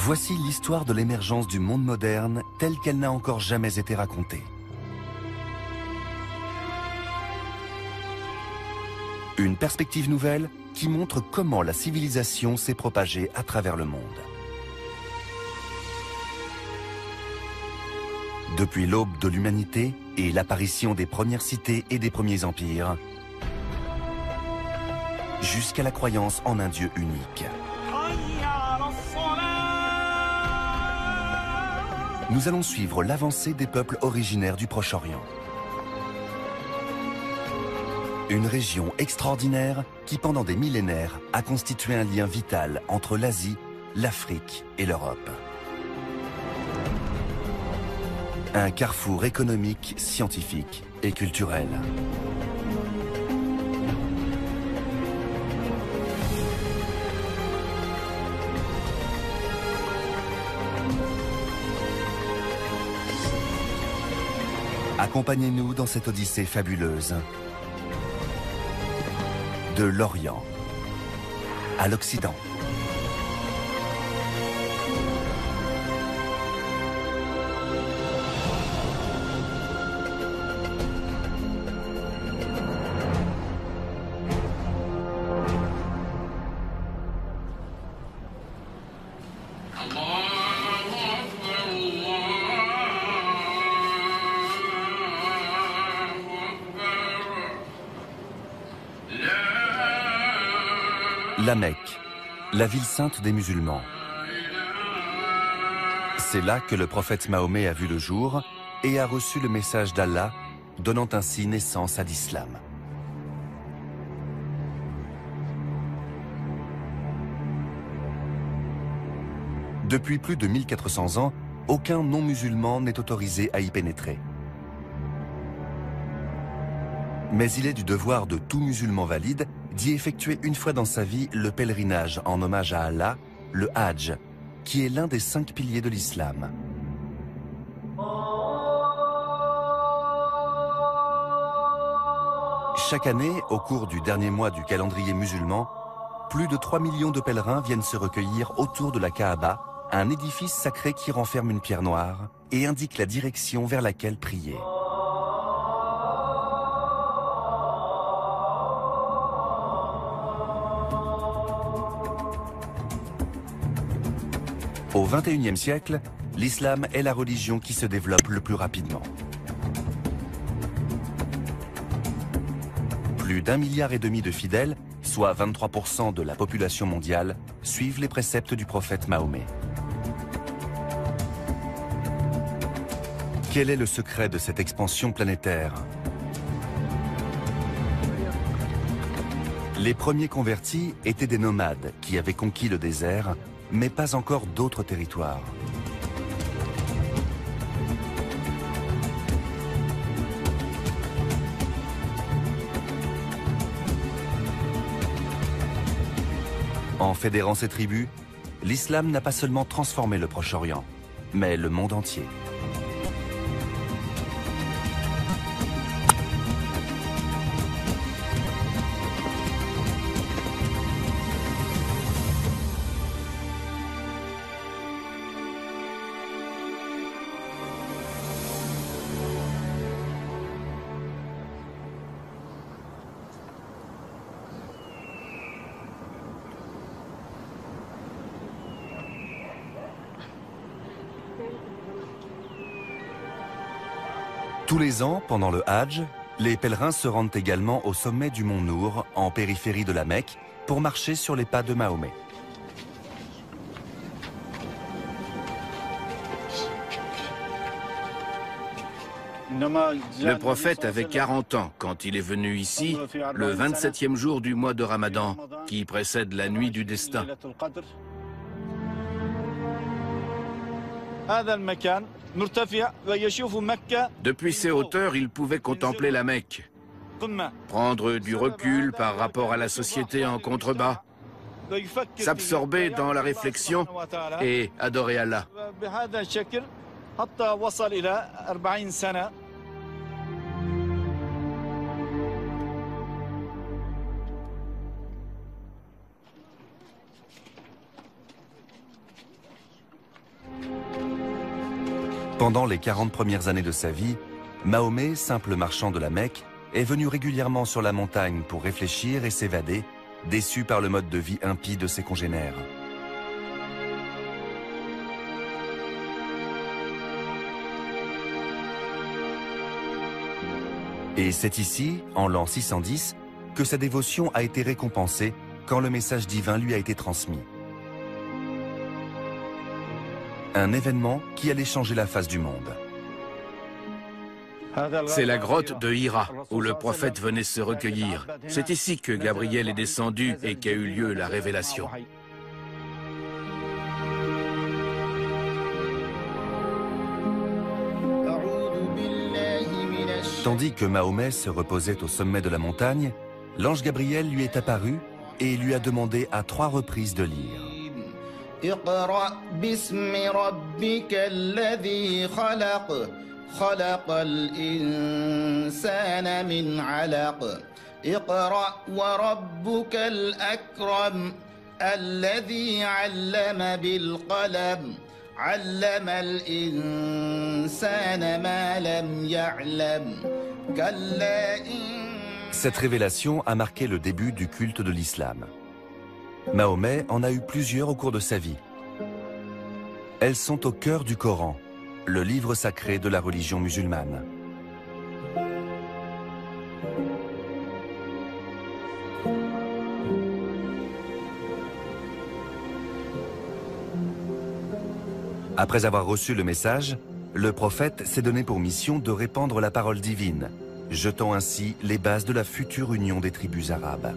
Voici l'histoire de l'émergence du monde moderne telle qu'elle n'a encore jamais été racontée. Une perspective nouvelle qui montre comment la civilisation s'est propagée à travers le monde. Depuis l'aube de l'humanité et l'apparition des premières cités et des premiers empires, jusqu'à la croyance en un Dieu unique. Nous allons suivre l'avancée des peuples originaires du Proche-Orient. Une région extraordinaire qui, pendant des millénaires, a constitué un lien vital entre l'Asie, l'Afrique et l'Europe. Un carrefour économique, scientifique et culturel. Accompagnez-nous dans cette odyssée fabuleuse. De l'Orient à l'Occident. La Mecque, la ville sainte des musulmans. C'est là que le prophète Mahomet a vu le jour et a reçu le message d'Allah, donnant ainsi naissance à l'islam. Depuis plus de 1400 ans, aucun non-musulman n'est autorisé à y pénétrer. Mais il est du devoir de tout musulman valide d'y effectuer une fois dans sa vie le pèlerinage en hommage à Allah, le Hajj, qui est l'un des 5 piliers de l'islam. Chaque année, au cours du dernier mois du calendrier musulman, plus de 3 millions de pèlerins viennent se recueillir autour de la Kaaba, un édifice sacré qui renferme une pierre noire et indique la direction vers laquelle prier. Au XXIe siècle, l'islam est la religion qui se développe le plus rapidement. Plus d'1,5 milliard de fidèles, soit 23% de la population mondiale, suivent les préceptes du prophète Mahomet. Quel est le secret de cette expansion planétaire? Les premiers convertis étaient des nomades qui avaient conquis le désert, mais pas encore d'autres territoires. En fédérant ces tribus, l'islam n'a pas seulement transformé le Proche-Orient, mais le monde entier. Tous les ans, pendant le Hajj, les pèlerins se rendent également au sommet du mont Nour, en périphérie de la Mecque, pour marcher sur les pas de Mahomet. Le prophète avait 40 ans quand il est venu ici, le 27e jour du mois de Ramadan, qui précède la nuit du destin. Depuis ces hauteurs, il pouvait contempler la Mecque, prendre du recul par rapport à la société en contrebas, s'absorber dans la réflexion et adorer Allah. Pendant les 40 premières années de sa vie, Mahomet, simple marchand de la Mecque, est venu régulièrement sur la montagne pour réfléchir et s'évader, déçu par le mode de vie impie de ses congénères. Et c'est ici, en l'an 610, que sa dévotion a été récompensée quand le message divin lui a été transmis. Un événement qui allait changer la face du monde. C'est la grotte de Hira, où le prophète venait se recueillir. C'est ici que Gabriel est descendu et qu'a eu lieu la révélation. Tandis que Mahomet se reposait au sommet de la montagne, l'ange Gabriel lui est apparu et lui a demandé à 3 reprises de lire. اقرأ باسم ربك الذي خلق خلق الإنسان من علق اقرأ وربك الأكرم الذي علم بالقلم علم الإنسان ما لم يعلم كلا Cette révélation a marqué le début du culte de l'islam. Mahomet en a eu plusieurs au cours de sa vie. Elles sont au cœur du Coran, le livre sacré de la religion musulmane. Après avoir reçu le message, le prophète s'est donné pour mission de répandre la parole divine, jetant ainsi les bases de la future union des tribus arabes.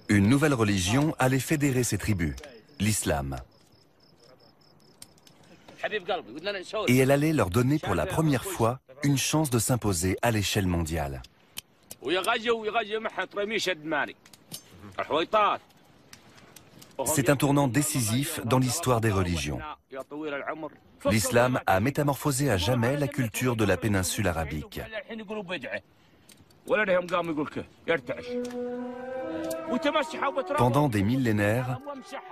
Une nouvelle religion allait fédérer ces tribus, l'islam. Et elle allait leur donner pour la première fois une chance de s'imposer à l'échelle mondiale. C'est un tournant décisif dans l'histoire des religions. L'islam a métamorphosé à jamais la culture de la péninsule arabique. Pendant des millénaires,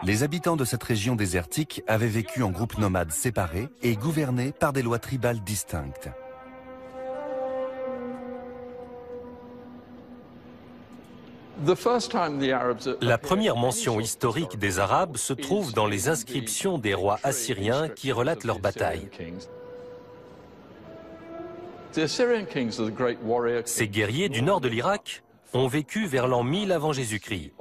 les habitants de cette région désertique avaient vécu en groupes nomades séparés et gouvernés par des lois tribales distinctes. La première mention historique des Arabes se trouve dans les inscriptions des rois assyriens qui relatent leurs batailles. Ces guerriers du nord de l'Irak ont vécu vers l'an 1000 avant Jésus-Christ.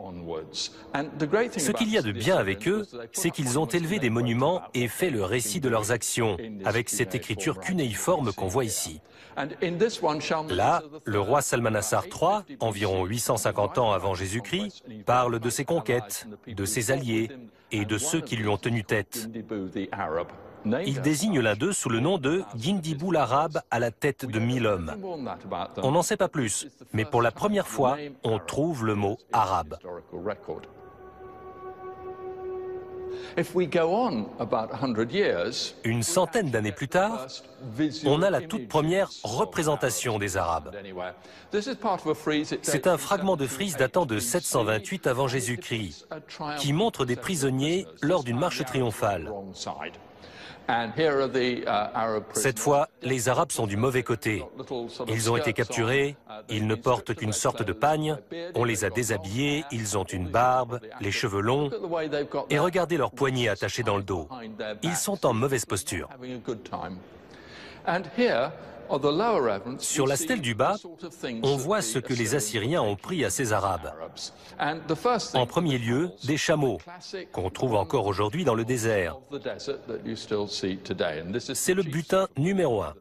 Ce qu'il y a de bien avec eux, c'est qu'ils ont élevé des monuments et fait le récit de leurs actions, avec cette écriture cunéiforme qu'on voit ici. Là, le roi Salmanassar III, environ 850 ans avant Jésus-Christ, parle de ses conquêtes, de ses alliés et de ceux qui lui ont tenu tête. Il désigne l'un d'eux sous le nom de Gindibou l'Arabe à la tête de 1000 hommes. On n'en sait pas plus, mais pour la première fois, on trouve le mot arabe. Une centaine d'années plus tard, on a la toute première représentation des Arabes. C'est un fragment de frise datant de 728 avant Jésus-Christ, qui montre des prisonniers lors d'une marche triomphale. Cette fois, les Arabes sont du mauvais côté. Ils ont été capturés, ils ne portent qu'une sorte de pagne, on les a déshabillés, ils ont une barbe, les cheveux longs, et regardez leurs poignets attachés dans le dos. Ils sont en mauvaise posture. Sur la stèle du bas, on voit ce que les Assyriens ont pris à ces Arabes. En premier lieu, des chameaux, qu'on trouve encore aujourd'hui dans le désert. C'est le butin numéro 1.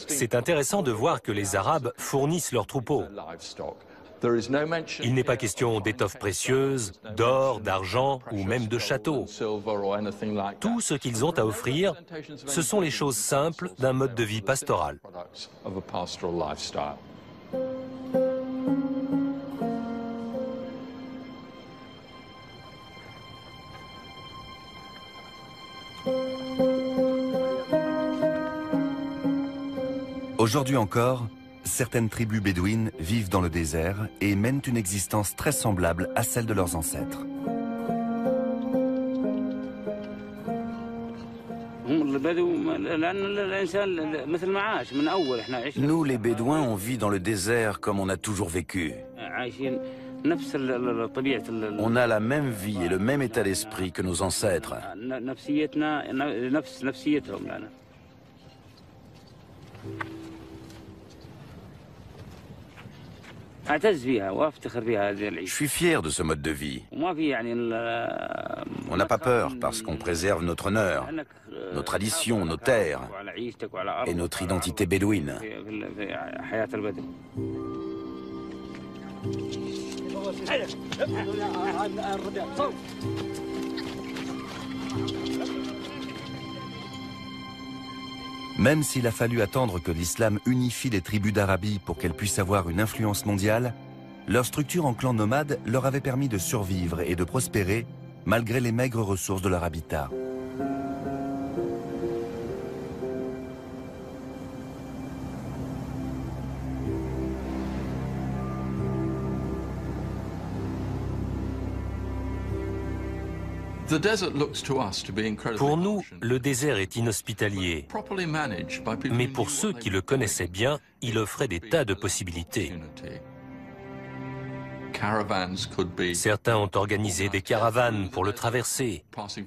C'est intéressant de voir que les Arabes fournissent leurs troupeaux. Il n'est pas question d'étoffes précieuses, d'or, d'argent ou même de châteaux. Tout ce qu'ils ont à offrir, ce sont les choses simples d'un mode de vie pastoral. Aujourd'hui encore, certaines tribus bédouines vivent dans le désert et mènent une existence très semblable à celle de leurs ancêtres. Nous, les Bédouins, on vit dans le désert comme on a toujours vécu. On a la même vie et le même état d'esprit que nos ancêtres. Je suis fier de ce mode de vie. On n'a pas peur parce qu'on préserve notre honneur, nos traditions, nos terres et notre identité bédouine. Même s'il a fallu attendre que l'islam unifie les tribus d'Arabie pour qu'elles puissent avoir une influence mondiale, leur structure en clan nomade leur avait permis de survivre et de prospérer malgré les maigres ressources de leur habitat. Pour nous, le désert est inhospitalier, mais pour ceux qui le connaissaient bien, il offrait des tas de possibilités. Certains ont organisé des caravanes pour le traverser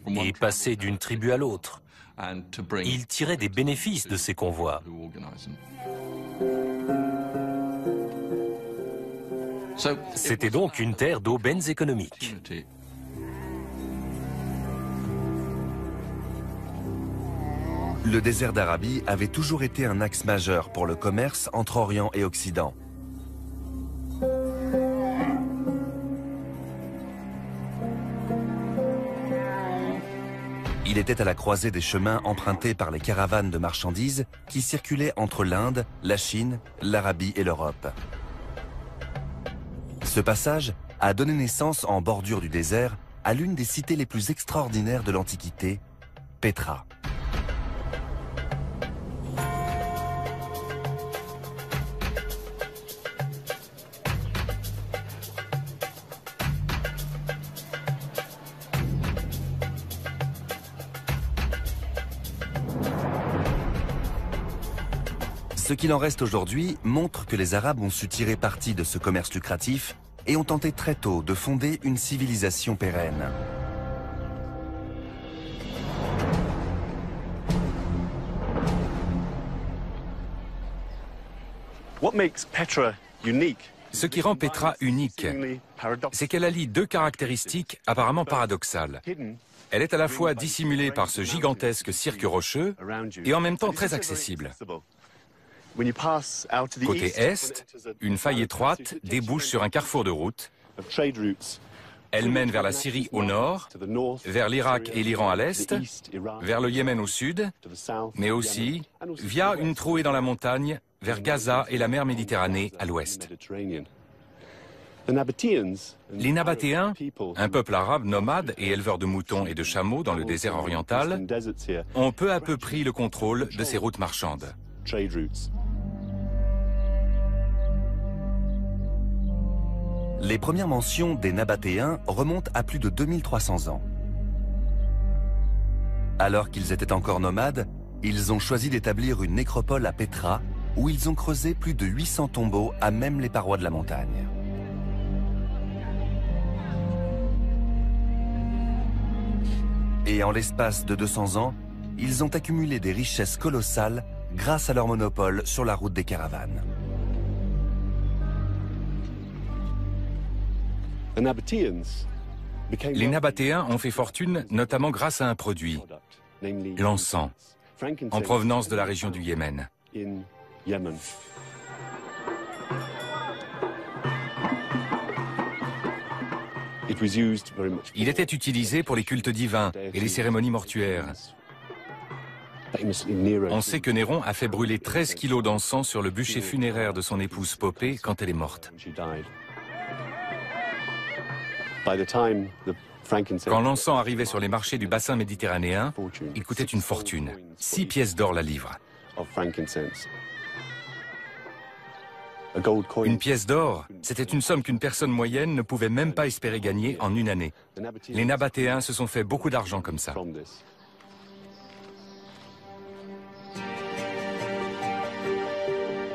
et passer d'une tribu à l'autre. Ils tiraient des bénéfices de ces convois. C'était donc une terre d'aubaines économiques. Le désert d'Arabie avait toujours été un axe majeur pour le commerce entre Orient et Occident. Il était à la croisée des chemins empruntés par les caravanes de marchandises qui circulaient entre l'Inde, la Chine, l'Arabie et l'Europe. Ce passage a donné naissance en bordure du désert à l'une des cités les plus extraordinaires de l'Antiquité, Pétra. Ce qu'il en reste aujourd'hui montre que les Arabes ont su tirer parti de ce commerce lucratif et ont tenté très tôt de fonder une civilisation pérenne. Ce qui rend Pétra unique, c'est qu'elle allie deux caractéristiques apparemment paradoxales. Elle est à la fois dissimulée par ce gigantesque cirque rocheux et en même temps très accessible. Côté est, une faille étroite débouche sur un carrefour de route. Elle mène vers la Syrie au nord, vers l'Irak et l'Iran à l'est, vers le Yémen au sud, mais aussi via une trouée dans la montagne vers Gaza et la mer Méditerranée à l'ouest. Les Nabatéens, un peuple arabe nomade et éleveur de moutons et de chameaux dans le désert oriental, ont peu à peu pris le contrôle de ces routes marchandes. Les premières mentions des Nabatéens remontent à plus de 2300 ans. Alors qu'ils étaient encore nomades, ils ont choisi d'établir une nécropole à Pétra, où ils ont creusé plus de 800 tombeaux à même les parois de la montagne. Et en l'espace de 200 ans, ils ont accumulé des richesses colossales grâce à leur monopole sur la route des caravanes. Les Nabatéens ont fait fortune notamment grâce à un produit, l'encens, en provenance de la région du Yémen. Il était utilisé pour les cultes divins et les cérémonies mortuaires. On sait que Néron a fait brûler 13 kilos d'encens sur le bûcher funéraire de son épouse Popée quand elle est morte. Quand l'encens arrivait sur les marchés du bassin méditerranéen, il coûtait une fortune, 6 pièces d'or la livre. Une pièce d'or, c'était une somme qu'une personne moyenne ne pouvait même pas espérer gagner en une année. Les Nabatéens se sont fait beaucoup d'argent comme ça.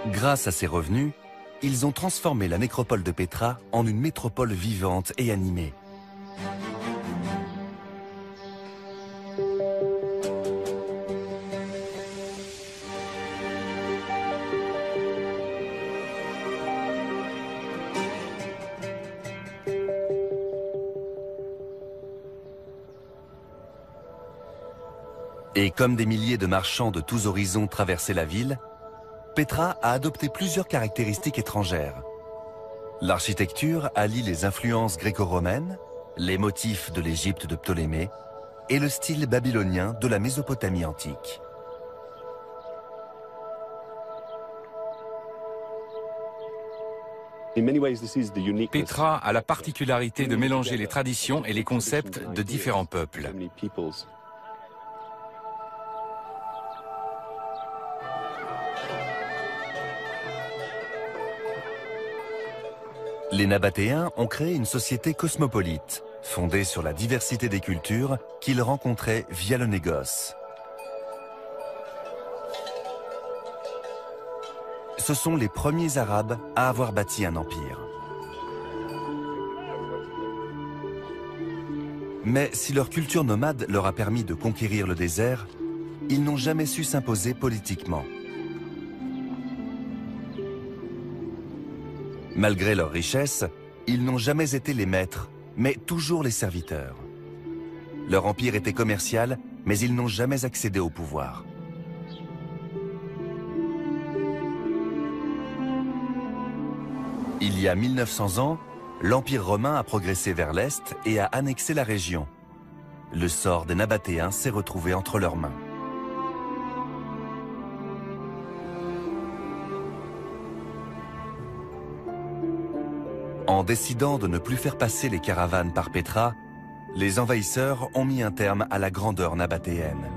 Grâce à ces revenus, ils ont transformé la nécropole de Pétra en une métropole vivante et animée. Et comme des milliers de marchands de tous horizons traversaient la ville, Pétra a adopté plusieurs caractéristiques étrangères. L'architecture allie les influences gréco-romaines, les motifs de l'Égypte de Ptolémée et le style babylonien de la Mésopotamie antique. Pétra a la particularité de mélanger les traditions et les concepts de différents peuples. Les Nabatéens ont créé une société cosmopolite, fondée sur la diversité des cultures qu'ils rencontraient via le négoce. Ce sont les premiers Arabes à avoir bâti un empire. Mais si leur culture nomade leur a permis de conquérir le désert, ils n'ont jamais su s'imposer politiquement. Malgré leur richesse, ils n'ont jamais été les maîtres, mais toujours les serviteurs. Leur empire était commercial, mais ils n'ont jamais accédé au pouvoir. Il y a 1900 ans, l'Empire romain a progressé vers l'Est et a annexé la région. Le sort des Nabatéens s'est retrouvé entre leurs mains. En décidant de ne plus faire passer les caravanes par Pétra, les envahisseurs ont mis un terme à la grandeur nabatéenne.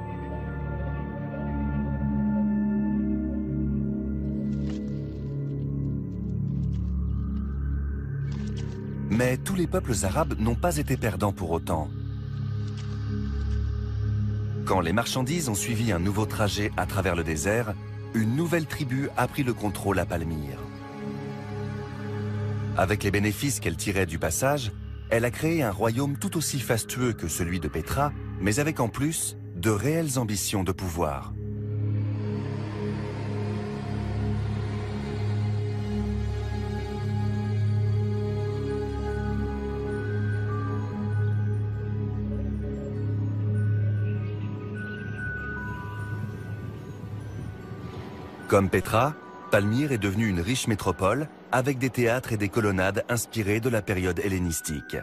Mais tous les peuples arabes n'ont pas été perdants pour autant. Quand les marchandises ont suivi un nouveau trajet à travers le désert, une nouvelle tribu a pris le contrôle à Palmyre. Avec les bénéfices qu'elle tirait du passage, elle a créé un royaume tout aussi fastueux que celui de Pétra, mais avec en plus de réelles ambitions de pouvoir. Comme Pétra, Palmyre est devenue une riche métropole avec des théâtres et des colonnades inspirés de la période hellénistique.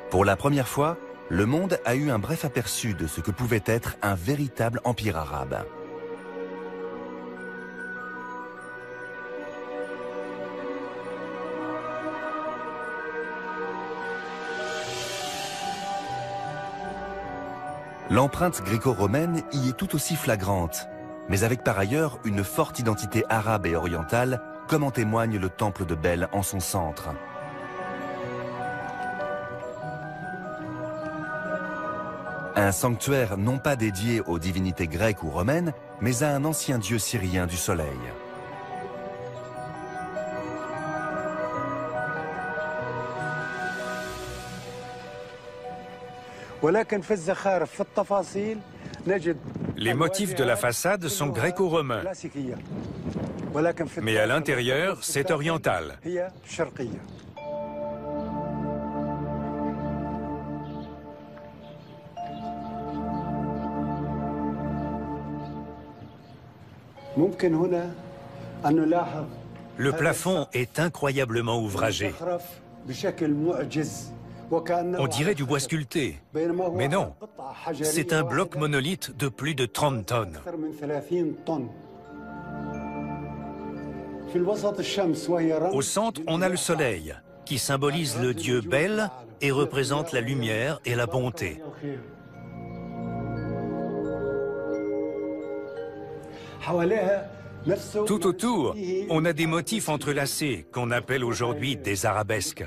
Pour la première fois, le monde a eu un bref aperçu de ce que pouvait être un véritable empire arabe. L'empreinte gréco-romaine y est tout aussi flagrante, mais avec par ailleurs une forte identité arabe et orientale, comme en témoigne le temple de Bel en son centre. Un sanctuaire non pas dédié aux divinités grecques ou romaines, mais à un ancien dieu syrien du soleil. Les motifs de la façade sont gréco-romains, mais à l'intérieur, c'est oriental. Le plafond est incroyablement ouvragé. On dirait du bois sculpté, mais non, c'est un bloc monolithe de plus de 30 tonnes. Au centre, on a le soleil, qui symbolise le dieu Bel et représente la lumière et la bonté. Tout autour, on a des motifs entrelacés qu'on appelle aujourd'hui des arabesques.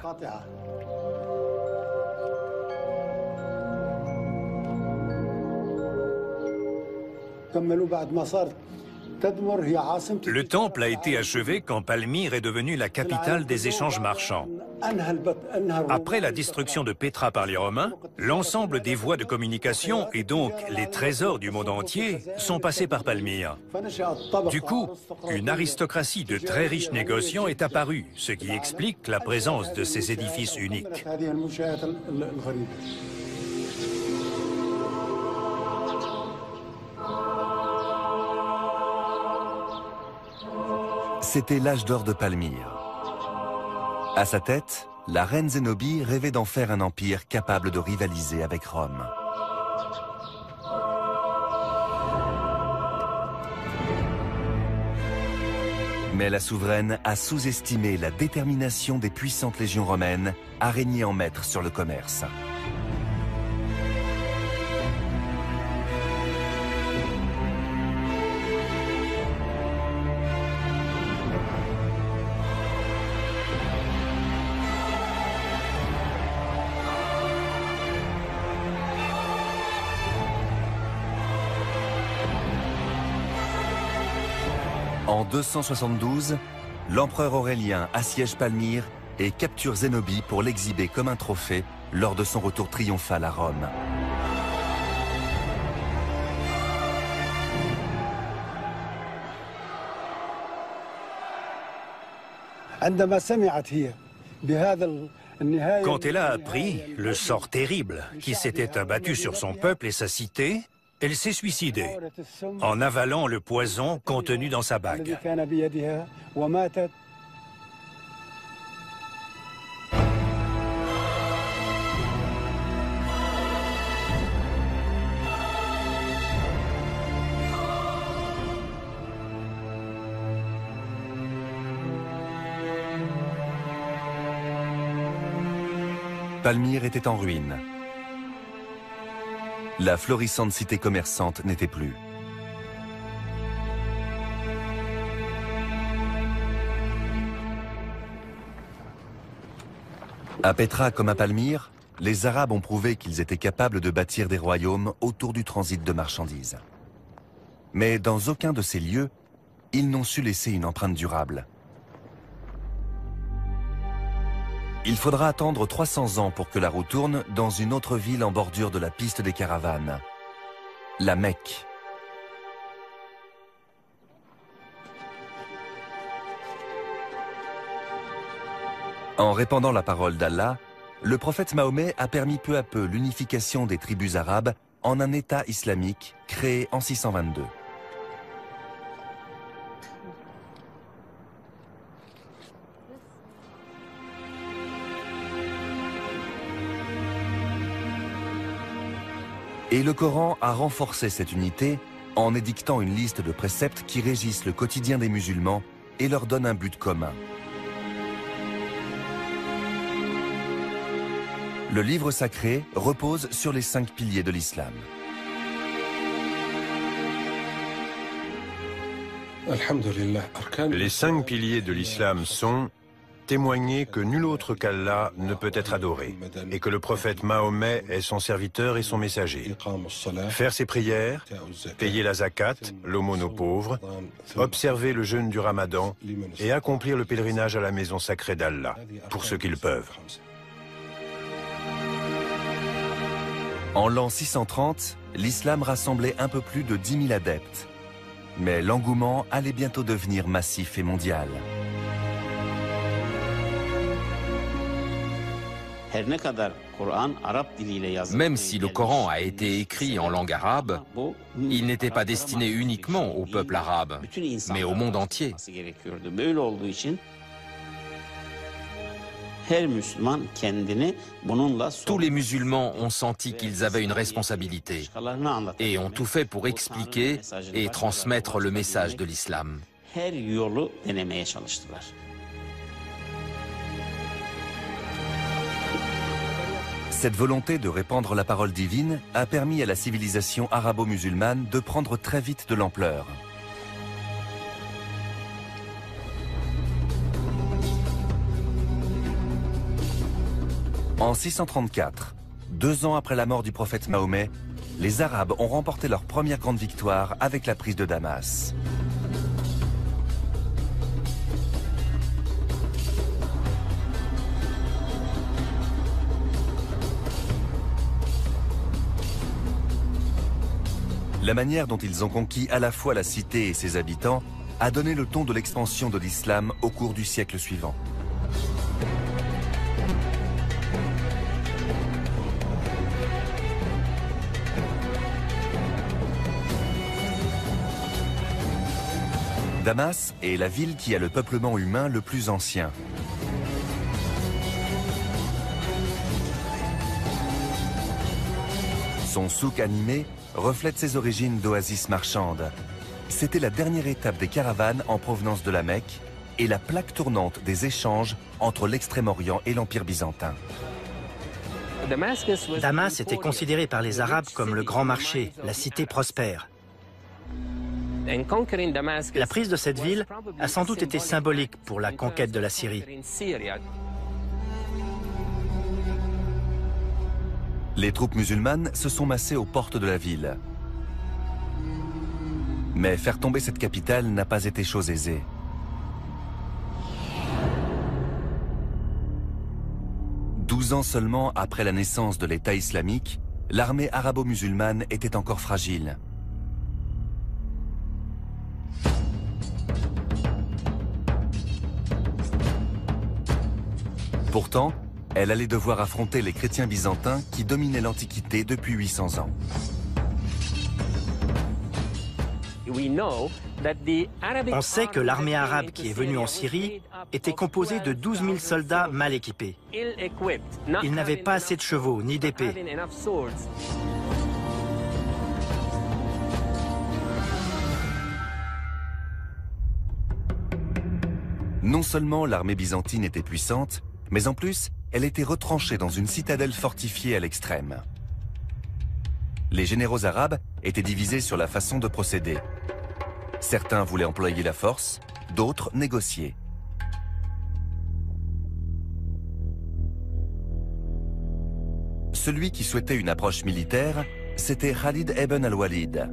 Le temple a été achevé quand Palmyre est devenue la capitale des échanges marchands. Après la destruction de Pétra par les Romains, l'ensemble des voies de communication et donc les trésors du monde entier sont passés par Palmyre. Du coup, une aristocratie de très riches négociants est apparue, ce qui explique la présence de ces édifices uniques. C'était l'âge d'or de Palmyre. À sa tête, la reine Zénobie rêvait d'en faire un empire capable de rivaliser avec Rome. Mais la souveraine a sous-estimé la détermination des puissantes légions romaines à régner en maître sur le commerce. En 272, l'empereur Aurélien assiège Palmyre et capture Zénobie pour l'exhiber comme un trophée lors de son retour triomphal à Rome. Quand elle a appris le sort terrible qui s'était abattu sur son peuple et sa cité, elle s'est suicidée en avalant le poison contenu dans sa bague. Palmyre était en ruine. La florissante cité commerçante n'était plus. À Pétra comme à Palmyre, les Arabes ont prouvé qu'ils étaient capables de bâtir des royaumes autour du transit de marchandises. Mais dans aucun de ces lieux, ils n'ont su laisser une empreinte durable. Il faudra attendre 300 ans pour que la roue tourne dans une autre ville en bordure de la piste des caravanes, la Mecque. En répandant la parole d'Allah, le prophète Mahomet a permis peu à peu l'unification des tribus arabes en un État islamique créé en 622. Et le Coran a renforcé cette unité en édictant une liste de préceptes qui régissent le quotidien des musulmans et leur donnent un but commun. Le livre sacré repose sur les 5 piliers de l'islam. Les 5 piliers de l'islam sont témoigner que nul autre qu'Allah ne peut être adoré et que le prophète Mahomet est son serviteur et son messager. Faire ses prières, payer la zakat, l'aumône aux pauvres, observer le jeûne du Ramadan et accomplir le pèlerinage à la maison sacrée d'Allah, pour ceux qui le peuvent. En l'an 630, l'islam rassemblait un peu plus de 10 000 adeptes. Mais l'engouement allait bientôt devenir massif et mondial. Même si le Coran a été écrit en langue arabe, il n'était pas destiné uniquement au peuple arabe, mais au monde entier. Tous les musulmans ont senti qu'ils avaient une responsabilité et ont tout fait pour expliquer et transmettre le message de l'islam. Cette volonté de répandre la parole divine a permis à la civilisation arabo-musulmane de prendre très vite de l'ampleur. En 634, 2 ans après la mort du prophète Mahomet, les Arabes ont remporté leur première grande victoire avec la prise de Damas. La manière dont ils ont conquis à la fois la cité et ses habitants a donné le ton de l'expansion de l'islam au cours du siècle suivant. Damas est la ville qui a le peuplement humain le plus ancien. Son souk animé reflète ses origines d'oasis marchande. C'était la dernière étape des caravanes en provenance de la Mecque et la plaque tournante des échanges entre l'Extrême-Orient et l'Empire byzantin. Damas était considéré par les Arabes comme le grand marché, la cité prospère. La prise de cette ville a sans doute été symbolique pour la conquête de la Syrie. Les troupes musulmanes se sont massées aux portes de la ville. Mais faire tomber cette capitale n'a pas été chose aisée. Douze ans seulement après la naissance de l'État islamique, l'armée arabo-musulmane était encore fragile. Pourtant, elle allait devoir affronter les chrétiens byzantins qui dominaient l'Antiquité depuis 800 ans. On sait que l'armée arabe qui est venue en Syrie était composée de 12 000 soldats mal équipés. Ils n'avaient pas assez de chevaux ni d'épées. Non seulement l'armée byzantine était puissante, mais en plus, elle était retranchée dans une citadelle fortifiée à l'extrême. Les généraux arabes étaient divisés sur la façon de procéder. Certains voulaient employer la force, d'autres négocier. Celui qui souhaitait une approche militaire, c'était Khalid ibn al-Walid,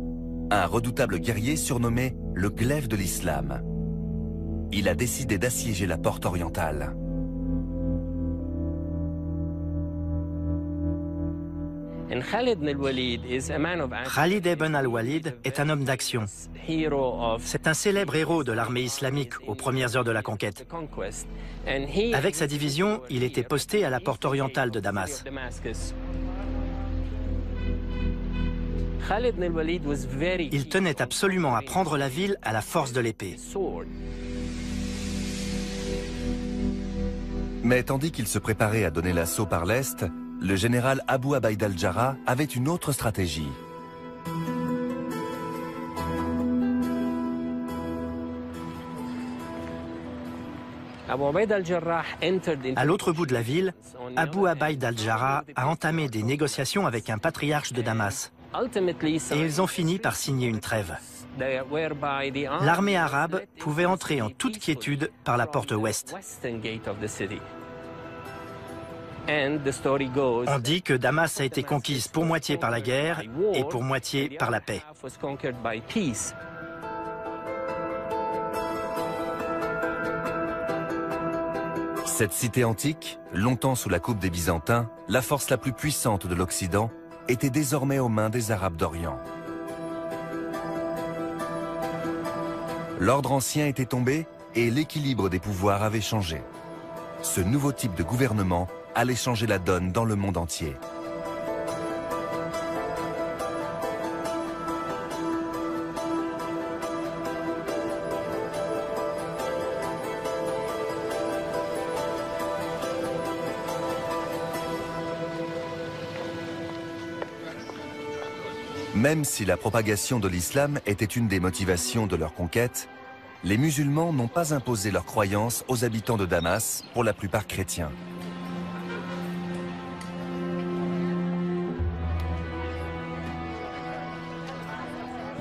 un redoutable guerrier surnommé le glaive de l'islam. Il a décidé d'assiéger la porte orientale. Khalid ibn al-Walid est un homme d'action. C'est un célèbre héros de l'armée islamique aux premières heures de la conquête. Avec sa division, il était posté à la porte orientale de Damas. Il tenait absolument à prendre la ville à la force de l'épée. Mais tandis qu'il se préparait à donner l'assaut par l'Est, le général Abu Abaïd al-Jarrah avait une autre stratégie. À l'autre bout de la ville, Abu Abaïd al-Jarrah a entamé des négociations avec un patriarche de Damas. Et ils ont fini par signer une trêve. L'armée arabe pouvait entrer en toute quiétude par la porte ouest. On dit que Damas a été conquise pour moitié par la guerre et pour moitié par la paix. Cette cité antique, longtemps sous la coupe des Byzantins, la force la plus puissante de l'Occident, était désormais aux mains des Arabes d'Orient. L'ordre ancien était tombé et l'équilibre des pouvoirs avait changé. Ce nouveau type de gouvernement allait changer la donne dans le monde entier. Même si la propagation de l'islam était une des motivations de leur conquête, les musulmans n'ont pas imposé leurs croyances aux habitants de Damas, pour la plupart chrétiens.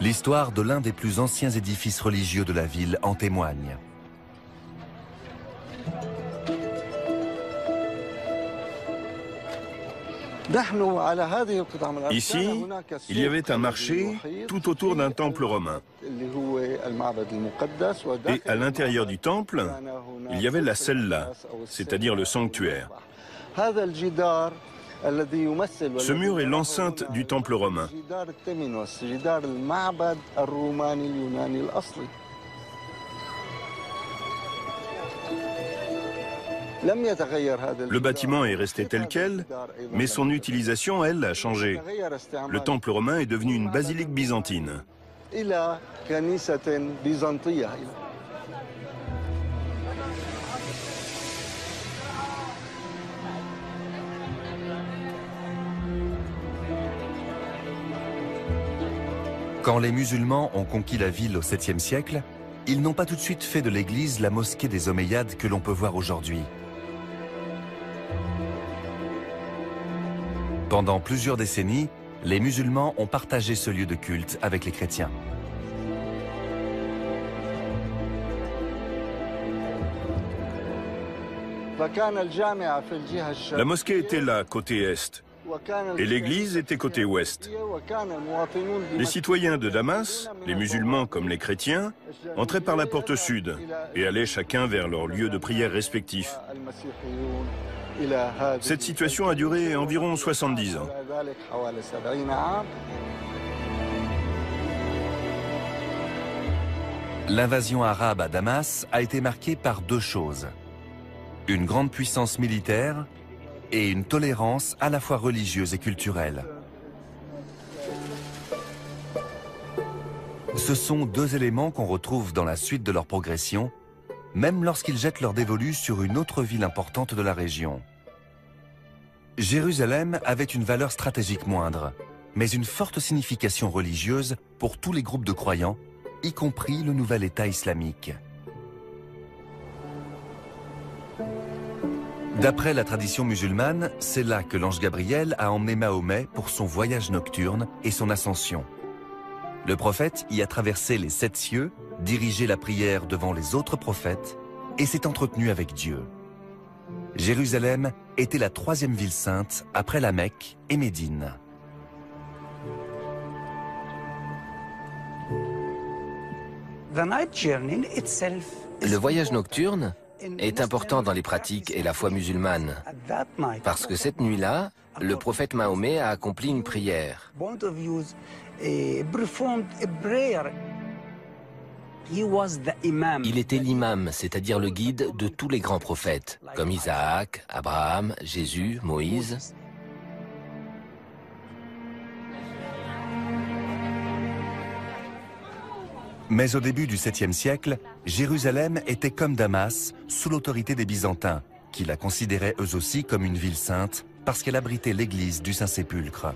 L'histoire de l'un des plus anciens édifices religieux de la ville en témoigne. Ici, il y avait un marché tout autour d'un temple romain. Et à l'intérieur du temple, il y avait la cella, c'est-à-dire le sanctuaire. Ce mur est l'enceinte du temple romain. Le bâtiment est resté tel quel, mais son utilisation, elle, a changé. Le temple romain est devenu une basilique byzantine. Quand les musulmans ont conquis la ville au 7e siècle, ils n'ont pas tout de suite fait de l'église la mosquée des Omeyyades que l'on peut voir aujourd'hui. Pendant plusieurs décennies, les musulmans ont partagé ce lieu de culte avec les chrétiens. La mosquée était là, côté est, et l'église était côté ouest. Les citoyens de Damas, les musulmans comme les chrétiens, entraient par la porte sud et allaient chacun vers leur lieu de prière respectif. Cette situation a duré environ 70 ans. L'invasion arabe à Damas a été marquée par deux choses. Une grande puissance militaire et une tolérance à la fois religieuse et culturelle. Ce sont deux éléments qu'on retrouve dans la suite de leur progression, même lorsqu'ils jettent leur dévolu sur une autre ville importante de la région. Jérusalem avait une valeur stratégique moindre, mais une forte signification religieuse pour tous les groupes de croyants, y compris le nouvel État islamique. D'après la tradition musulmane, c'est là que l'ange Gabriel a emmené Mahomet pour son voyage nocturne et son ascension. Le prophète y a traversé les 7 cieux, dirigé la prière devant les autres prophètes et s'est entretenu avec Dieu. Jérusalem était la 3e ville sainte après la Mecque et Médine. Le voyage nocturne est important dans les pratiques et la foi musulmane, parce que cette nuit-là, le prophète Mahomet a accompli une prière. Il était l'imam, c'est-à-dire le guide de tous les grands prophètes, comme Isaac, Abraham, Jésus, Moïse. Mais au début du 7e siècle, Jérusalem était comme Damas, sous l'autorité des Byzantins, qui la considéraient eux aussi comme une ville sainte, parce qu'elle abritait l'église du Saint-Sépulcre.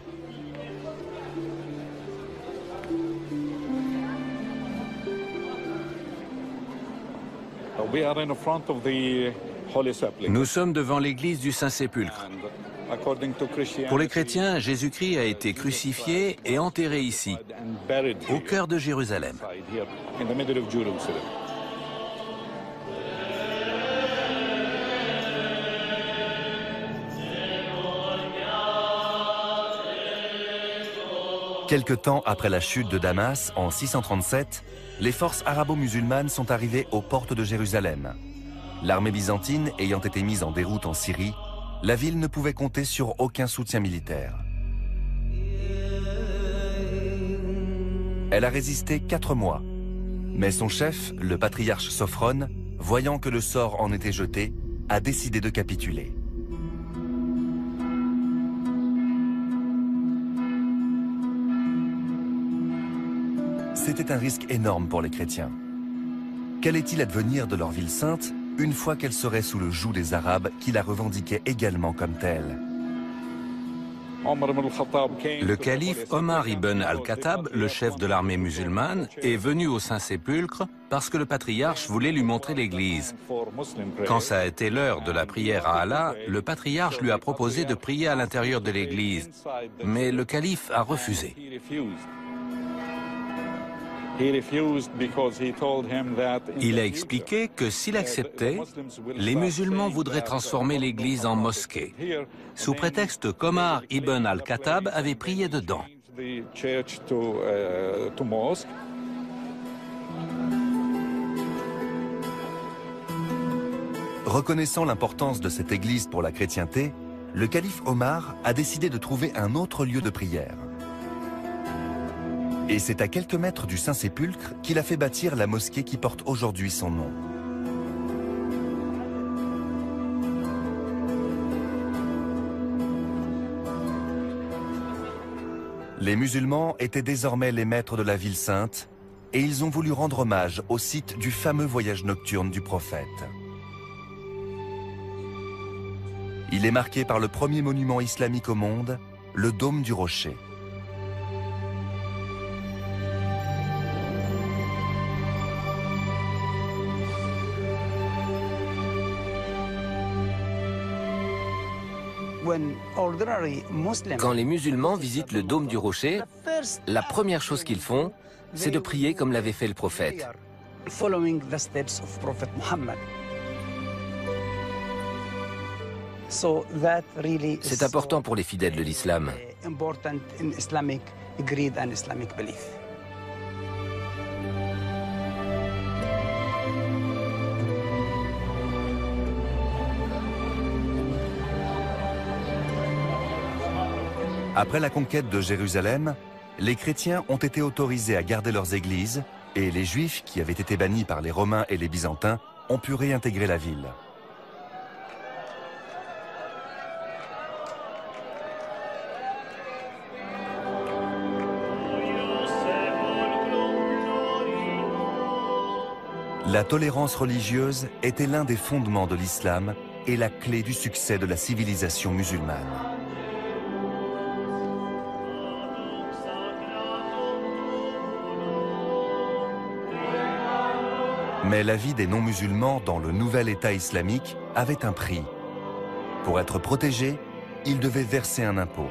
Nous sommes devant l'église du Saint-Sépulcre. Pour les chrétiens, Jésus-Christ a été crucifié et enterré ici, au cœur de Jérusalem. Quelque temps après la chute de Damas, en 637, les forces arabo-musulmanes sont arrivées aux portes de Jérusalem. L'armée byzantine ayant été mise en déroute en Syrie, la ville ne pouvait compter sur aucun soutien militaire. Elle a résisté 4 mois. Mais son chef, le patriarche Sophrone, voyant que le sort en était jeté, a décidé de capituler. C'était un risque énorme pour les chrétiens. Qu'allait-il advenir de leur ville sainte une fois qu'elle serait sous le joug des Arabes qui la revendiquaient également comme telle? Le calife Omar ibn al-Khattab, le chef de l'armée musulmane, est venu au Saint-Sépulcre parce que le patriarche voulait lui montrer l'église. Quand ça a été l'heure de la prière à Allah, le patriarche lui a proposé de prier à l'intérieur de l'église, mais le calife a refusé. Il a expliqué que s'il acceptait, les musulmans voudraient transformer l'église en mosquée, sous prétexte qu'Omar ibn al-Khattab avait prié dedans. Reconnaissant l'importance de cette église pour la chrétienté, le calife Omar a décidé de trouver un autre lieu de prière. Et c'est à quelques mètres du Saint-Sépulcre qu'il a fait bâtir la mosquée qui porte aujourd'hui son nom. Les musulmans étaient désormais les maîtres de la ville sainte et ils ont voulu rendre hommage au site du fameux voyage nocturne du prophète. Il est marqué par le premier monument islamique au monde, le dôme du rocher. Quand les musulmans visitent le dôme du rocher, la première chose qu'ils font, c'est de prier comme l'avait fait le prophète. C'est important pour les fidèles de l'islam. Après la conquête de Jérusalem, les chrétiens ont été autorisés à garder leurs églises et les juifs, qui avaient été bannis par les Romains et les Byzantins, ont pu réintégrer la ville. La tolérance religieuse était l'un des fondements de l'islam et la clé du succès de la civilisation musulmane. Mais la vie des non-musulmans dans le nouvel État islamique avait un prix. Pour être protégés, ils devaient verser un impôt.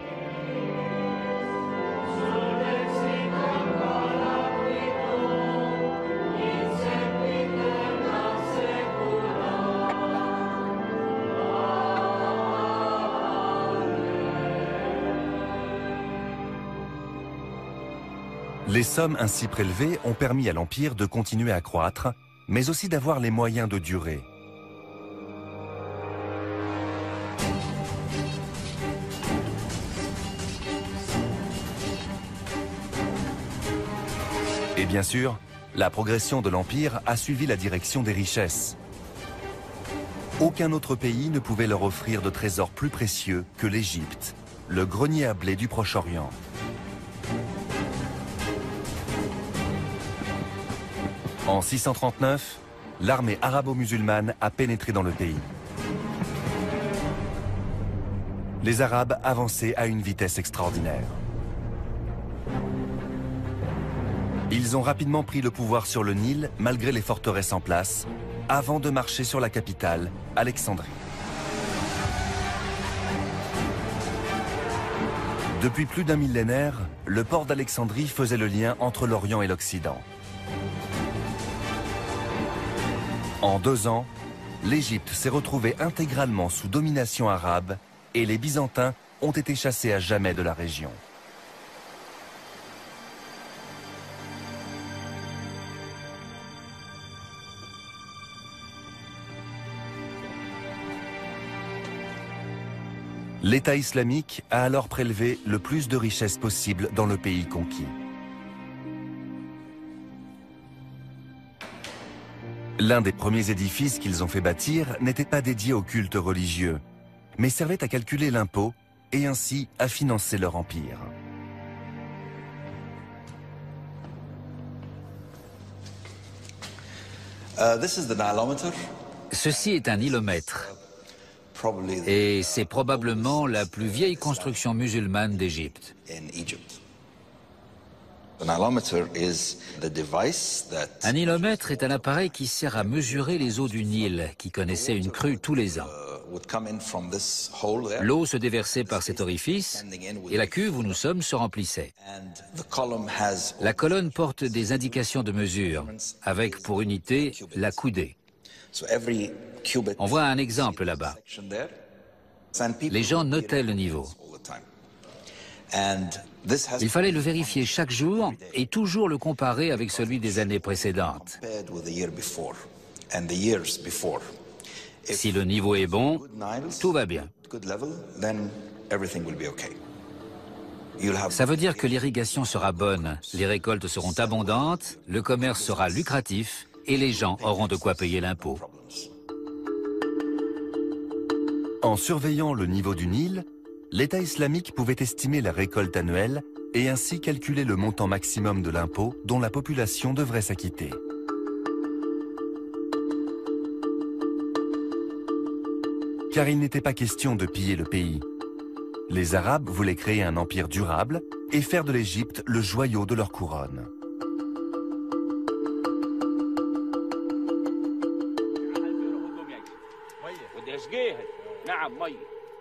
Les sommes ainsi prélevées ont permis à l'Empire de continuer à croître, mais aussi d'avoir les moyens de durer. Et bien sûr, la progression de l'Empire a suivi la direction des richesses. Aucun autre pays ne pouvait leur offrir de trésors plus précieux que l'Égypte, le grenier à blé du Proche-Orient. En 639, l'armée arabo-musulmane a pénétré dans le pays. Les Arabes avançaient à une vitesse extraordinaire. Ils ont rapidement pris le pouvoir sur le Nil, malgré les forteresses en place, avant de marcher sur la capitale, Alexandrie. Depuis plus d'un millénaire, le port d'Alexandrie faisait le lien entre l'Orient et l'Occident. En 2 ans, l'Égypte s'est retrouvée intégralement sous domination arabe et les Byzantins ont été chassés à jamais de la région. L'État islamique a alors prélevé le plus de richesses possible dans le pays conquis. L'un des premiers édifices qu'ils ont fait bâtir n'était pas dédié au culte religieux, mais servait à calculer l'impôt et ainsi à financer leur empire. Ceci est un nilomètre et c'est probablement la plus vieille construction musulmane d'Égypte. Un nilomètre est un appareil qui sert à mesurer les eaux du Nil, qui connaissait une crue tous les ans. L'eau se déversait par cet orifice et la cuve où nous sommes se remplissait. La colonne porte des indications de mesure, avec pour unité la coudée. On voit un exemple là-bas. Les gens notaient le niveau. Il fallait le vérifier chaque jour et toujours le comparer avec celui des années précédentes. Si le niveau est bon, tout va bien. Ça veut dire que l'irrigation sera bonne, les récoltes seront abondantes, le commerce sera lucratif et les gens auront de quoi payer l'impôt. En surveillant le niveau du Nil, l'État islamique pouvait estimer la récolte annuelle et ainsi calculer le montant maximum de l'impôt dont la population devrait s'acquitter. Car il n'était pas question de piller le pays. Les Arabes voulaient créer un empire durable et faire de l'Égypte le joyau de leur couronne.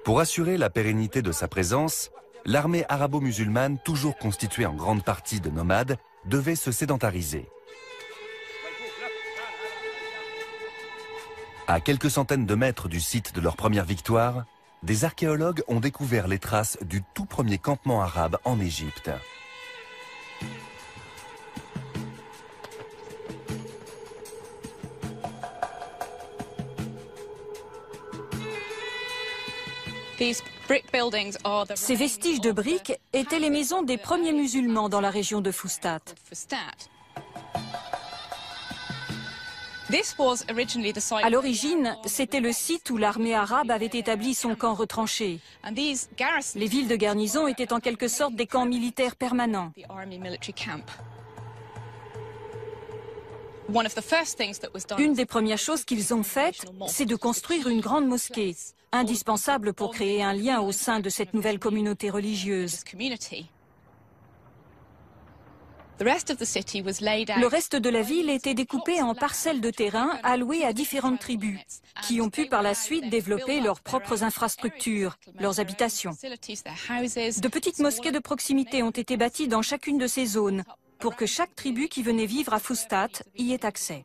Pour assurer la pérennité de sa présence, l'armée arabo-musulmane, toujours constituée en grande partie de nomades, devait se sédentariser. À quelques centaines de mètres du site de leur première victoire, des archéologues ont découvert les traces du tout premier campement arabe en Égypte. Ces vestiges de briques étaient les maisons des premiers musulmans dans la région de Fustat. À l'origine, c'était le site où l'armée arabe avait établi son camp retranché. Les villes de garnison étaient en quelque sorte des camps militaires permanents. Une des premières choses qu'ils ont faites, c'est de construire une grande mosquée, indispensable pour créer un lien au sein de cette nouvelle communauté religieuse. Le reste de la ville était découpé en parcelles de terrain allouées à différentes tribus, qui ont pu par la suite développer leurs propres infrastructures, leurs habitations. De petites mosquées de proximité ont été bâties dans chacune de ces zones, pour que chaque tribu qui venait vivre à Fustat y ait accès.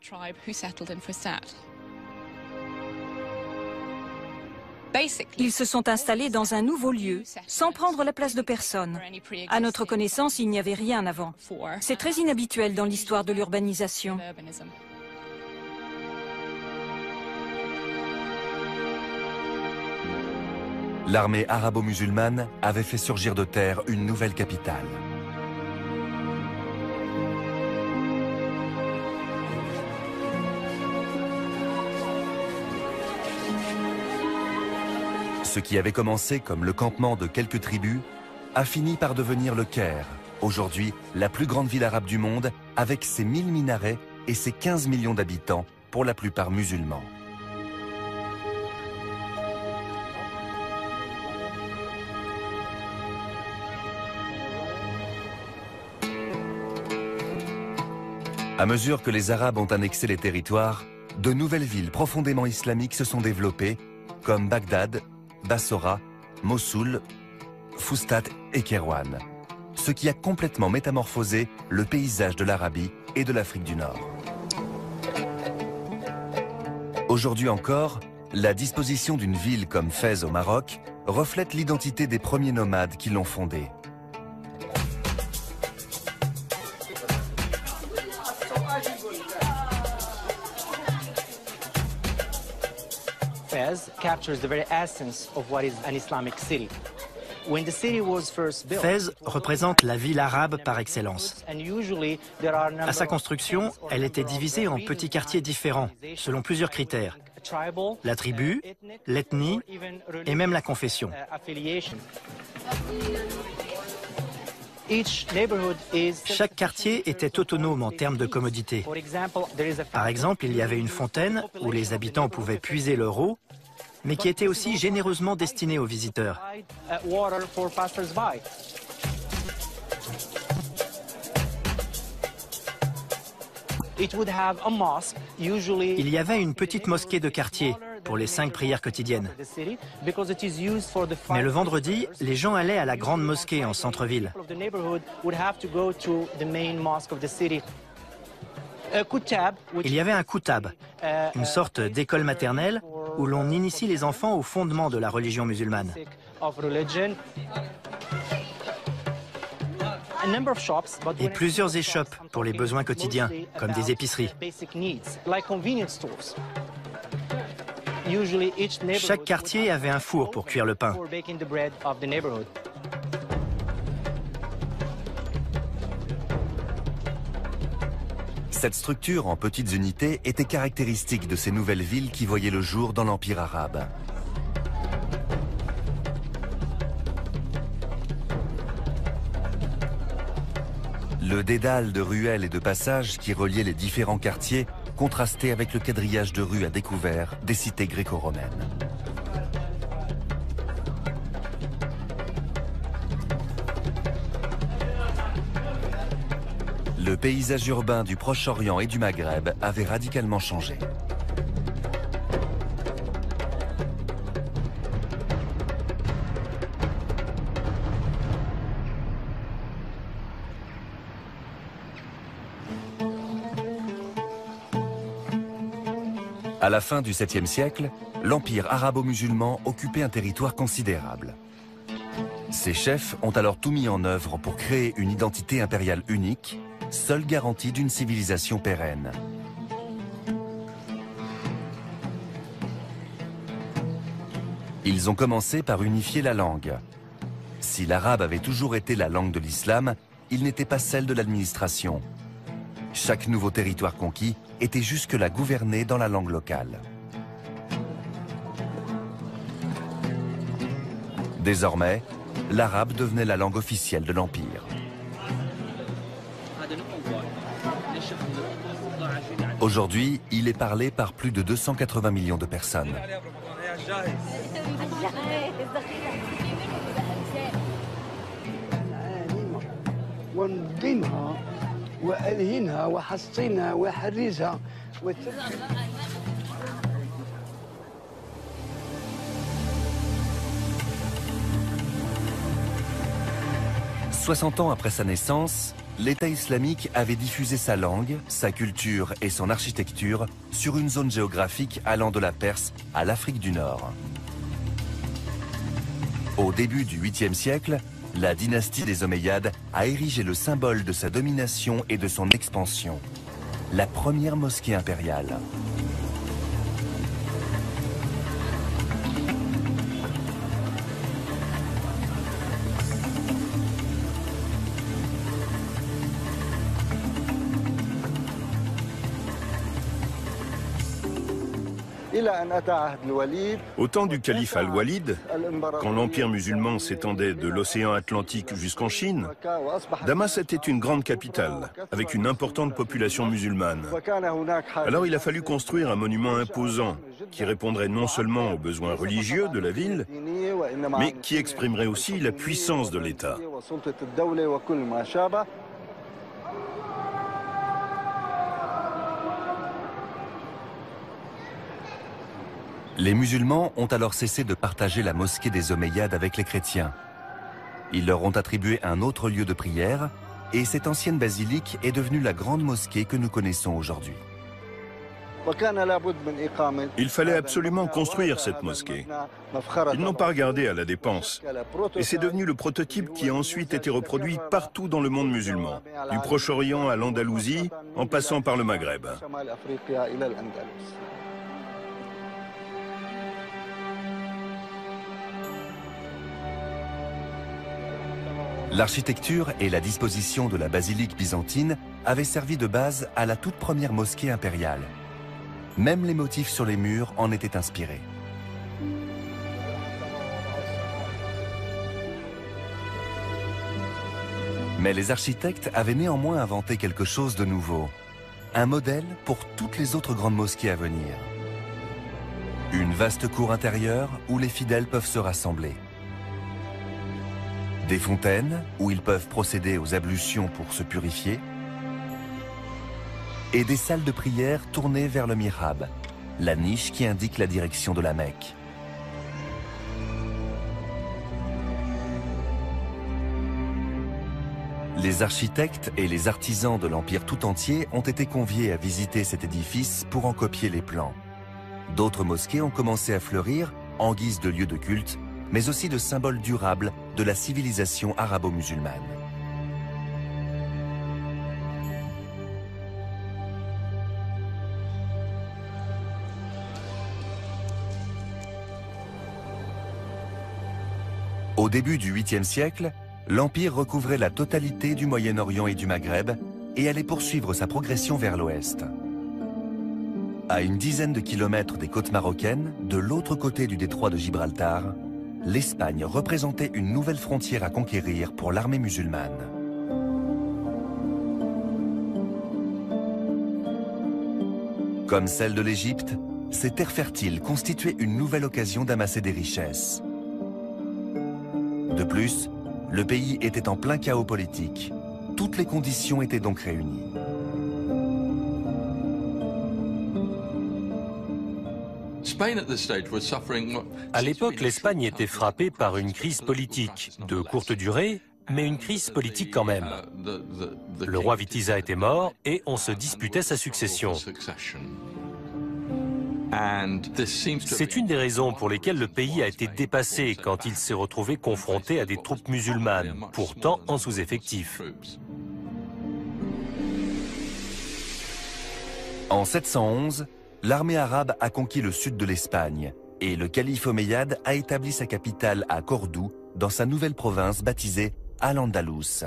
Ils se sont installés dans un nouveau lieu, sans prendre la place de personne. À notre connaissance, il n'y avait rien avant. C'est très inhabituel dans l'histoire de l'urbanisation. L'armée arabo-musulmane avait fait surgir de terre une nouvelle capitale. Ce qui avait commencé comme le campement de quelques tribus a fini par devenir le Caire, aujourd'hui la plus grande ville arabe du monde, avec ses 1000 minarets et ses 15 millions d'habitants, pour la plupart musulmans. À mesure que les Arabes ont annexé les territoires, de nouvelles villes profondément islamiques se sont développées, comme Bagdad, Bassora, Mossoul, Fustat et Kairouan, ce qui a complètement métamorphosé le paysage de l'Arabie et de l'Afrique du Nord. Aujourd'hui encore, la disposition d'une ville comme Fès au Maroc reflète l'identité des premiers nomades qui l'ont fondée. Fès captures the very essence of what is an Islamic city. Fès représente la ville arabe par excellence. À sa construction, elle était divisée en petits quartiers différents, selon plusieurs critères. La tribu, l'ethnie et même la confession. Chaque quartier était autonome en termes de commodité. Par exemple, il y avait une fontaine où les habitants pouvaient puiser leur eau, mais qui était aussi généreusement destinée aux visiteurs. Il y avait une petite mosquée de quartier pour les 5 prières quotidiennes. Mais le vendredi, les gens allaient à la grande mosquée en centre-ville. Il y avait un koutab, une sorte d'école maternelle où l'on initie les enfants aux fondements de la religion musulmane. Et plusieurs échoppes pour les besoins quotidiens, comme des épiceries. Chaque quartier avait un four pour cuire le pain. Cette structure en petites unités était caractéristique de ces nouvelles villes qui voyaient le jour dans l'Empire arabe. Le dédale de ruelles et de passages qui reliaient les différents quartiers contrastait avec le quadrillage de rues à découvert des cités gréco-romaines. Le paysage urbain du Proche-Orient et du Maghreb avait radicalement changé. À la fin du 7e siècle, l'Empire arabo-musulman occupait un territoire considérable. Ses chefs ont alors tout mis en œuvre pour créer une identité impériale unique, seule garantie d'une civilisation pérenne. Ils ont commencé par unifier la langue. Si l'arabe avait toujours été la langue de l'islam, il n'était pas celle de l'administration. Chaque nouveau territoire conquis était jusque-là gouverné dans la langue locale. Désormais, l'arabe devenait la langue officielle de l'Empire. Aujourd'hui, il est parlé par plus de 280 millions de personnes. « 60 ans après sa naissance, l'État islamique avait diffusé sa langue, sa culture et son architecture sur une zone géographique allant de la Perse à l'Afrique du Nord. Au début du 8e siècle, la dynastie des Omeyyades a érigé le symbole de sa domination et de son expansion, la première mosquée impériale. Au temps du calife Al-Walid, quand l'empire musulman s'étendait de l'océan Atlantique jusqu'en Chine, Damas était une grande capitale, avec une importante population musulmane. Alors il a fallu construire un monument imposant, qui répondrait non seulement aux besoins religieux de la ville, mais qui exprimerait aussi la puissance de l'État. Les musulmans ont alors cessé de partager la mosquée des Omeyyades avec les chrétiens. Ils leur ont attribué un autre lieu de prière et cette ancienne basilique est devenue la grande mosquée que nous connaissons aujourd'hui. Il fallait absolument construire cette mosquée. Ils n'ont pas regardé à la dépense. Et c'est devenu le prototype qui a ensuite été reproduit partout dans le monde musulman, du Proche-Orient à l'Andalousie, en passant par le Maghreb. L'architecture et la disposition de la basilique byzantine avaient servi de base à la toute première mosquée impériale. Même les motifs sur les murs en étaient inspirés. Mais les architectes avaient néanmoins inventé quelque chose de nouveau. Un modèle pour toutes les autres grandes mosquées à venir. Une vaste cour intérieure où les fidèles peuvent se rassembler. Des fontaines où ils peuvent procéder aux ablutions pour se purifier. Et des salles de prière tournées vers le mihrab, la niche qui indique la direction de la Mecque. Les architectes et les artisans de l'Empire tout entier ont été conviés à visiter cet édifice pour en copier les plans. D'autres mosquées ont commencé à fleurir en guise de lieux de culte, mais aussi de symboles durables de la civilisation arabo-musulmane. Au début du 8e siècle, l'Empire recouvrait la totalité du Moyen-Orient et du Maghreb et allait poursuivre sa progression vers l'ouest. À une dizaine de kilomètres des côtes marocaines, de l'autre côté du détroit de Gibraltar, l'Espagne représentait une nouvelle frontière à conquérir pour l'armée musulmane. Comme celle de l'Égypte, ces terres fertiles constituaient une nouvelle occasion d'amasser des richesses. De plus, le pays était en plein chaos politique. Toutes les conditions étaient donc réunies. À l'époque, l'Espagne était frappée par une crise politique, de courte durée, mais une crise politique quand même. Le roi Witiza était mort et on se disputait sa succession. C'est une des raisons pour lesquelles le pays a été dépassé quand il s'est retrouvé confronté à des troupes musulmanes, pourtant en sous-effectif. En 711, l'armée arabe a conquis le sud de l'Espagne et le calife omeyyade a établi sa capitale à Cordoue, dans sa nouvelle province baptisée Al-Andalus.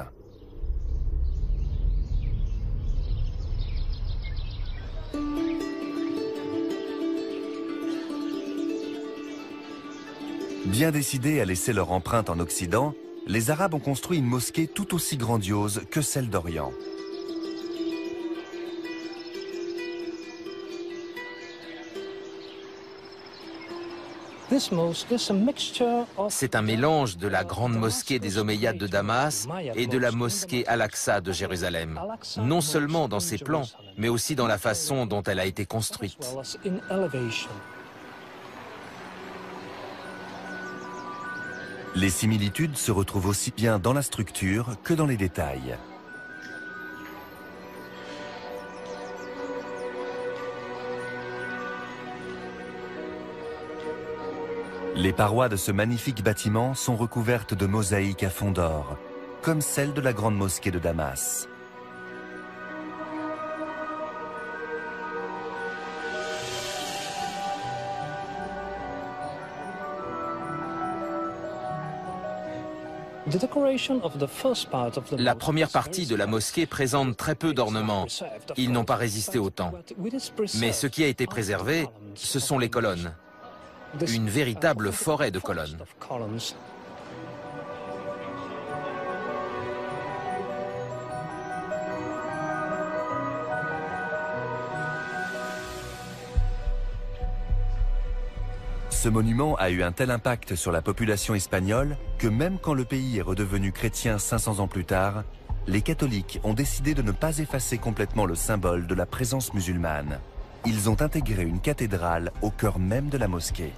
Bien décidés à laisser leur empreinte en Occident, les Arabes ont construit une mosquée tout aussi grandiose que celle d'Orient. C'est un mélange de la grande mosquée des Omeyyades de Damas et de la mosquée Al-Aqsa de Jérusalem, non seulement dans ses plans, mais aussi dans la façon dont elle a été construite. Les similitudes se retrouvent aussi bien dans la structure que dans les détails. Les parois de ce magnifique bâtiment sont recouvertes de mosaïques à fond d'or, comme celle de la grande mosquée de Damas. La première partie de la mosquée présente très peu d'ornements. Ils n'ont pas résisté au temps. Mais ce qui a été préservé, ce sont les colonnes. Une véritable forêt de colonnes. Ce monument a eu un tel impact sur la population espagnole que même quand le pays est redevenu chrétien 500 ans plus tard, les catholiques ont décidé de ne pas effacer complètement le symbole de la présence musulmane. Ils ont intégré une cathédrale au cœur même de la mosquée.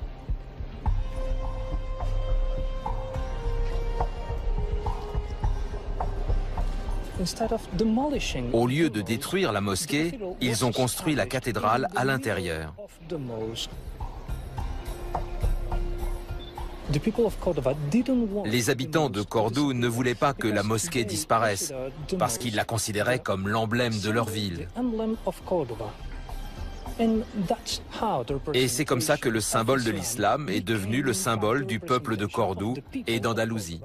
Au lieu de détruire la mosquée, ils ont construit la cathédrale à l'intérieur. Les habitants de Cordoue ne voulaient pas que la mosquée disparaisse, parce qu'ils la considéraient comme l'emblème de leur ville. Et c'est comme ça que le symbole de l'islam est devenu le symbole du peuple de Cordoue et d'Andalousie.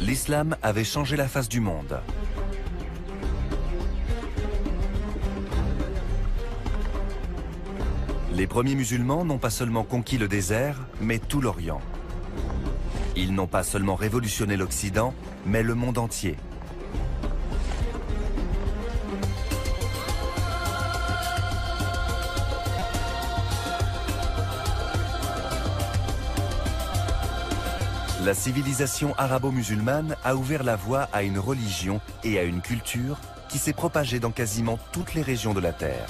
L'islam avait changé la face du monde. Les premiers musulmans n'ont pas seulement conquis le désert, mais tout l'Orient. Ils n'ont pas seulement révolutionné l'Occident, mais le monde entier. La civilisation arabo-musulmane a ouvert la voie à une religion et à une culture qui s'est propagée dans quasiment toutes les régions de la Terre.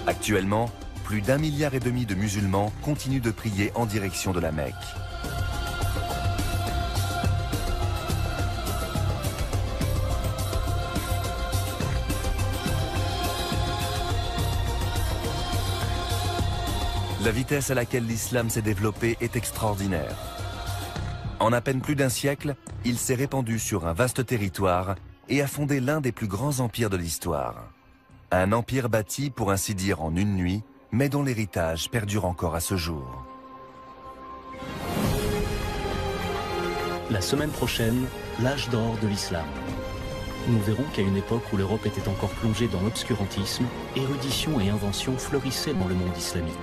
Actuellement, plus d'1,5 milliard de musulmans continuent de prier en direction de la Mecque. La vitesse à laquelle l'islam s'est développé est extraordinaire. En à peine plus d'un siècle, il s'est répandu sur un vaste territoire et a fondé l'un des plus grands empires de l'histoire. Un empire bâti, pour ainsi dire, en une nuit, mais dont l'héritage perdure encore à ce jour. La semaine prochaine, l'âge d'or de l'islam. Nous verrons qu'à une époque où l'Europe était encore plongée dans l'obscurantisme, érudition et invention fleurissaient dans le monde islamique.